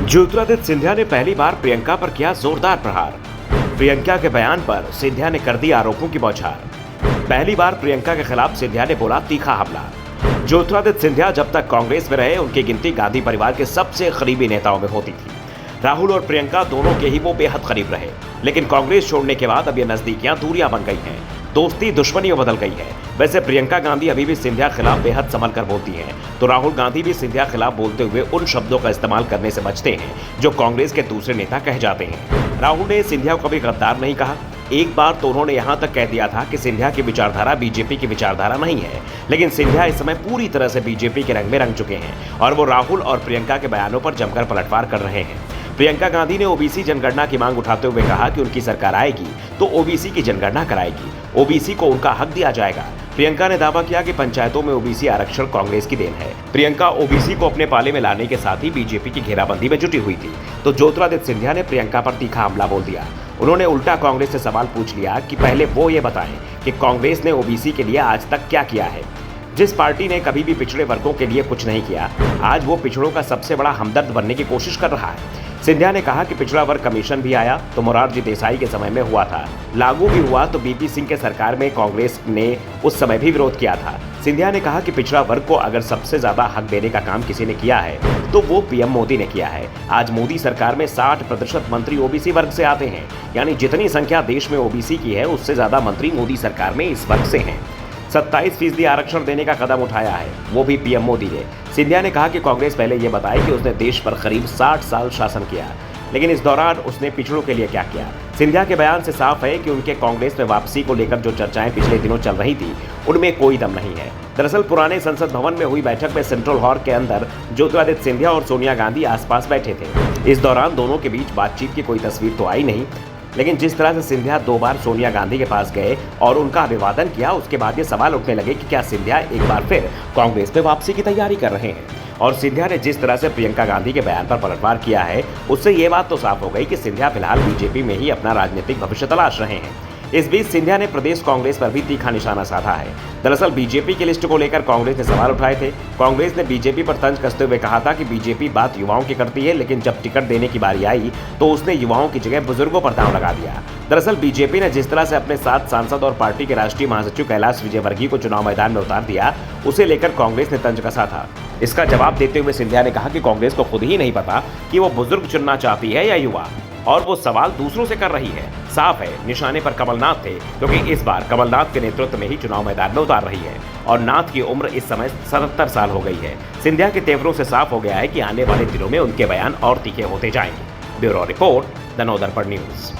ज्योतिरादित्य सिंधिया ने पहली बार प्रियंका पर किया जोरदार प्रहार। प्रियंका के बयान पर सिंधिया ने कर दी आरोपों की बौछार। पहली बार प्रियंका के खिलाफ सिंधिया ने बोला तीखा हमला। ज्योतिरादित्य सिंधिया जब तक कांग्रेस में रहे उनकी गिनती गांधी परिवार के सबसे करीबी नेताओं में होती थी। राहुल और प्रियंका दोनों के ही वो बेहद करीब रहे, लेकिन कांग्रेस छोड़ने के बाद अब ये नजदीकियां दूरियां बन गई हैं, दोस्ती दुश्मनियों बदल गई है। वैसे प्रियंका गांधी अभी भी सिंधिया खिलाफ बेहद संभल कर बोलती हैं, तो राहुल गांधी भी सिंधिया खिलाफ बोलते हुए उन शब्दों का इस्तेमाल करने से बचते हैं जो कांग्रेस के दूसरे नेता कह जाते हैं। राहुल ने सिंधिया को कभी गद्दार नहीं कहा। एक बार तो उन्होंने यहां तक कह दिया था कि सिंधिया की विचारधारा बीजेपी की विचारधारा नहीं है, लेकिन सिंधिया इस समय पूरी तरह से बीजेपी के रंग में रंग चुके हैं और वो राहुल और प्रियंका के बयानों पर जमकर पलटवार कर रहे हैं। प्रियंका गांधी ने ओबीसी जनगणना की मांग उठाते हुए कहा कि उनकी सरकार आएगी तो ओबीसी की जनगणना कराएगी, ओबीसी को उनका हक दिया जाएगा। प्रियंका ने दावा किया कि पंचायतों में ओबीसी आरक्षण कांग्रेस की देन है। प्रियंका ओबीसी को अपने पाले में लाने के साथ ही बीजेपी की घेराबंदी में जुटी हुई थी, तो ज्योतिरादित्य सिंधिया ने प्रियंका पर तीखा हमला बोल दिया। उन्होंने उल्टा कांग्रेस से सवाल पूछ लिया कि पहले वो ये बताएं कि कांग्रेस ने ओबीसी के लिए आज तक क्या किया है। जिस पार्टी ने कभी भी पिछड़े वर्गों के लिए कुछ नहीं किया, आज वो पिछड़ों का सबसे बड़ा हमदर्द बनने की कोशिश कर रहा है। सिंधिया ने कहा कि पिछड़ा वर्ग कमीशन भी आया तो मोरारजी देसाई के समय में हुआ था, लागू भी हुआ तो बीपी सिंह के सरकार में कांग्रेस ने उस समय भी विरोध किया था। सिंधिया ने कहा कि पिछड़ा वर्ग को अगर सबसे ज्यादा हक देने का काम किसी ने किया है तो वो पीएम मोदी ने किया है। आज मोदी सरकार में 60% मंत्री ओबीसी वर्ग से आते हैं, यानी जितनी संख्या देश में ओबीसी की है उससे ज्यादा मंत्री मोदी सरकार में इस वर्ग से हैं। 27% आरक्षण देने का कदम उठाया है, वो भी पीएम मोदी ने। सिंधिया ने कहा कि कांग्रेस पहले ये बताए कि उसने देश पर करीब 60 साल शासन किया, लेकिन इस दौरान उसने पिछड़ों के लिए क्या किया। सिंधिया के बयान से साफ है कि उनके कांग्रेस में वापसी को लेकर जो चर्चाएं पिछले दिनों चल रही थी उनमें कोई दम नहीं है। दरअसल पुराने संसद भवन में हुई बैठक में सेंट्रल हॉल के अंदर ज्योतिरादित्य सिंधिया और सोनिया गांधी आसपास बैठे थे। इस दौरान दोनों के बीच बातचीत की कोई तस्वीर तो आई नहीं, लेकिन जिस तरह से सिंधिया 2 बार सोनिया गांधी के पास गए और उनका अभिवादन किया, उसके बाद ये सवाल उठने लगे कि क्या सिंधिया एक बार फिर कांग्रेस में वापसी की तैयारी कर रहे हैं। और सिंधिया ने जिस तरह से प्रियंका गांधी के बयान पर पलटवार किया है, उससे ये बात तो साफ हो गई कि सिंधिया फिलहाल बीजेपी में ही अपना राजनीतिक भविष्य तलाश रहे हैं। इस बीच सिंधिया ने प्रदेश कांग्रेस पर भी तीखा निशाना साधा है। दरअसल बीजेपी की लिस्ट को लेकर कांग्रेस ने सवाल उठाए थे। कांग्रेस ने बीजेपी पर तंज कसते हुए कहा था कि बीजेपी बात युवाओं की करती है, लेकिन जब टिकट देने की बारी आई तो उसने युवाओं की जगह बुजुर्गों पर दांव लगा दिया। दरअसल बीजेपी ने जिस तरह से अपने 7 सांसद और पार्टी के राष्ट्रीय महासचिव कैलाश विजयवर्गीय को चुनाव मैदान में उतार दिया, उसे लेकर कांग्रेस ने तंज कसा था। इसका जवाब देते हुए सिंधिया ने कहा कि कांग्रेस को खुद ही नहीं पता कि वो बुजुर्ग चुनना चाहती है या युवा, और वो सवाल दूसरों से कर रही है। साफ है निशाने पर कमलनाथ थे, क्योंकि इस बार कमलनाथ के नेतृत्व में ही चुनाव मैदान में उतार रही है और नाथ की उम्र इस समय 77 साल हो गई है। सिंधिया के तेवरों से साफ हो गया है कि आने वाले दिनों में उनके बयान और तीखे होते जाएंगे। Bureau report, the Navdarpan news.